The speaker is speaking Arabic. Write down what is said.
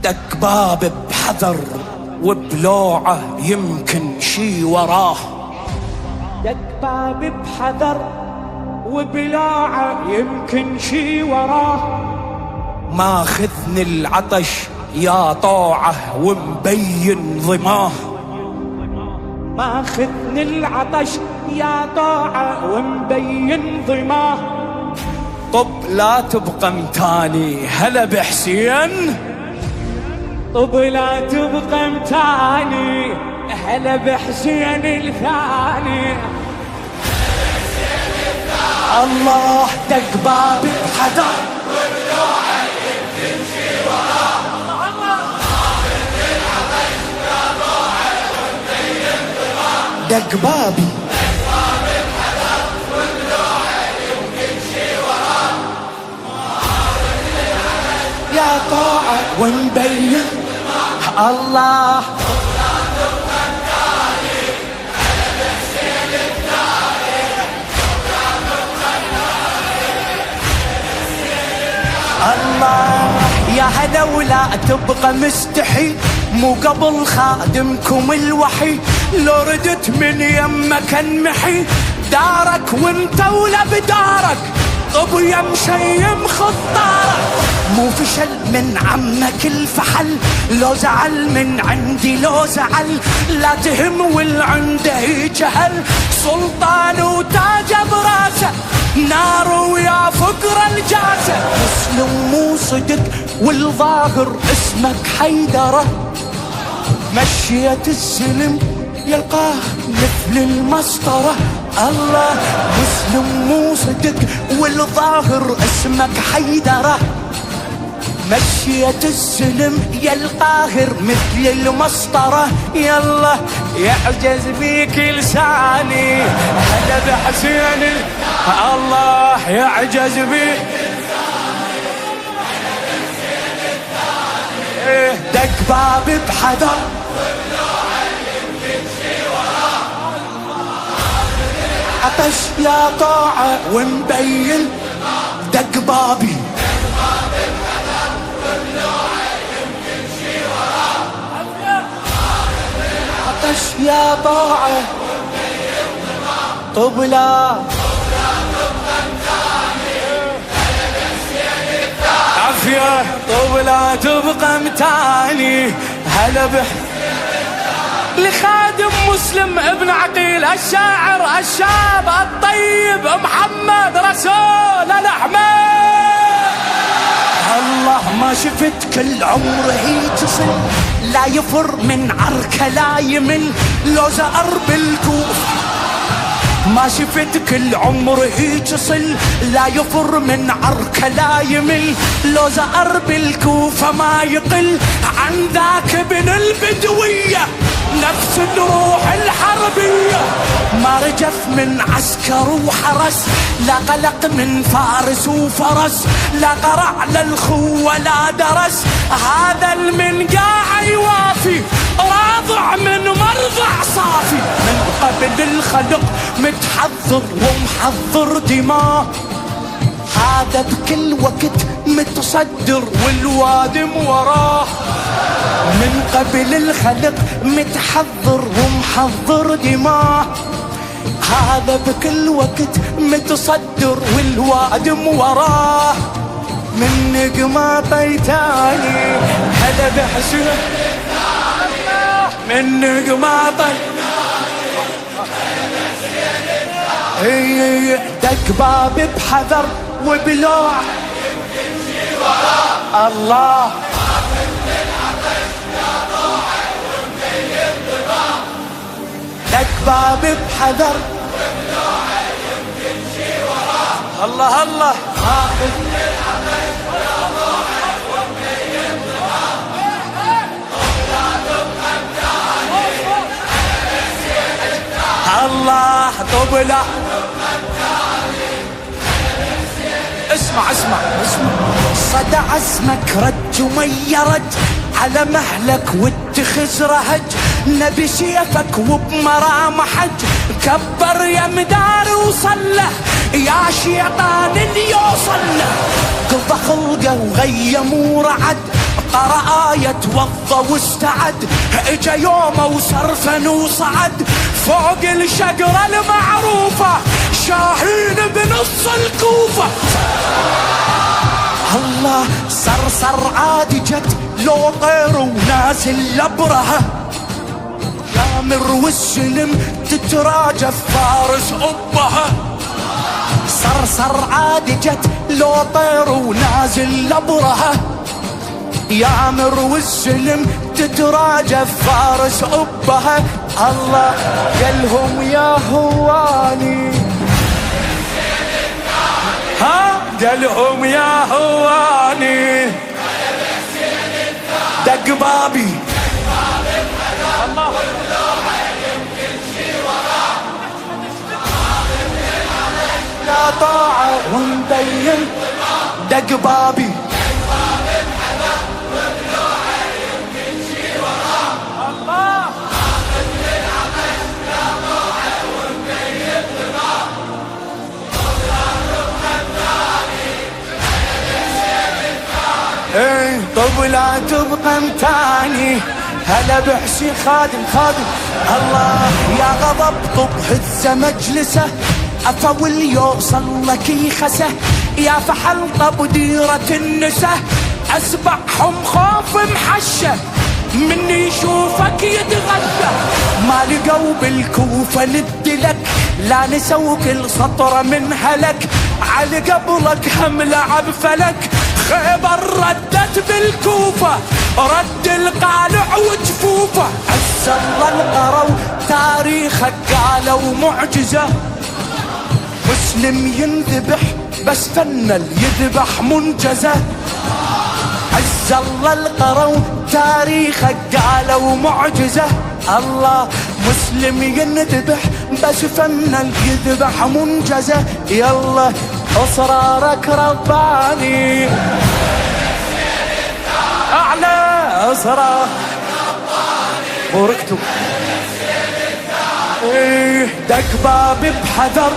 دق باب بحذر وبلوعه يمكن شي وراه. دق باب بحذر وبلوعه يمكن شي وراه. ماخذني العطش يا طوعه ومبين ظماه. ماخذني العطش يا طوعه ومبين ظماه. طب لا تبقى متاني هلا بحسين. طب لا تبقى متاني هلا بحسين الثاني. الله دق باب بحذر وبلوعه يمكن شي وراه. دق بابي بحذر وبلوعه يمكن شي وراه. يا طاعة ومبين الله. الله يا هلا ولا تبقى مستحي مو قبل خادمكم الوحي. لو ردت من يمك انمحي دارك وانت ولا بدارك. طب يا مشيم خطارك مو فشل من عمك الفحل. لو زعل من عندي لو زعل لا تهم والعنده جهل. سلطان وتاج براسه نار ويا فقر الجاسة. مسلم مو صدق والظاهر اسمك حيدرة. مشيت السلم يلقاه مثل المسطرة. الله مسلم مو صدق والظاهر اسمك حيدرة. مشيت السلم يلقاهر مثل المسطرة. يلا يعجز بيك لساني هلا بحسين. الله يعجز بيك دق باب بحذر عطش يا طاعة ومبين. دق بابي عطش يا طاعة طب لا عافية. طب لا تبقى متاني هلا لخادم مسلم ابن عقيل الشاعر الشاب الطيب محمد رسول الأحمد. الله ما شفت كل عمره هيك صل لا يفر من عركه لا يمل. لو زأر بالكوف ما شفت كل عمره هيك صل لا يفر من عركه لا يمل. لو زأر بالكوفة ما يقل عن ذاك ابن البدوية. نفس الروح الحربية ما رجف من عسكر وحرس. لا قلق من فارس وفرس لا قرع للخو ولا درس. هذا المنقاع يوافي راضع من مرضع صافي. من قبل الخلق متحضر ومحضر دماء. هذا بكل وقت متصدر والوادم وراه. من قبل الخلق متحضر ومحضر دماء. هذا بكل وقت متصدر والوادم وراه. من نقماطي تاني هلا بحسين. من نقماطي هي دق باب بحذر وبلوع الله. دق باب بحذر الله الله. الله طب لا اسمع اسمع اسمع. صدى عزمك رج وميرج على مهلك واتخذ رهج. نبي سيفك وبمرام حج كبر يا مدار وصله. يا شيطان اللي يوصله قضى خلقه وغيم ورعد. قرأ آية توضى واستعد، اجا يومه وصرفن وصعد فوق الشجرة المعروفة شاهين بنص الكوفة. الله صرصر عادي جت لو طير ونازل لبرها، يامر والسلم تتراجف فارس أبها. صرصر عادي جت لو طير ونازل لبرها، يامر والسلم تتراجف فارس أبها. الله قالهم يا هواني، ها قالهم يا هواني دق بابي الله لا طاعة ومبين دق بابي ايه طب لا تبقى متاني هلا بحسين خادم خادم. الله يا غضب طب هز مجلسه افا واليوصل لك يخسه، يا فحل طب ديرة النسا اسبعهم خوف محشه، من يشوفك يتغشى. ما لقوا بالكوفة للدلك لا نسوا كل سطرة من هلك، على قبلك حملة عبفلك خيبر ردت بالكوفة، رد القالع وجفوفه. عز الله القروا تاريخك قالوا معجزة، مسلم ينذبح بس فنل يذبح منجزة. عز الله القروا تاريخك قالوا معجزة، الله مسلم ينذبح بس فنل يذبح منجزة. يلا اصرارك رباني اعلى اصرار بوركتو. ايه دق بابي بحذر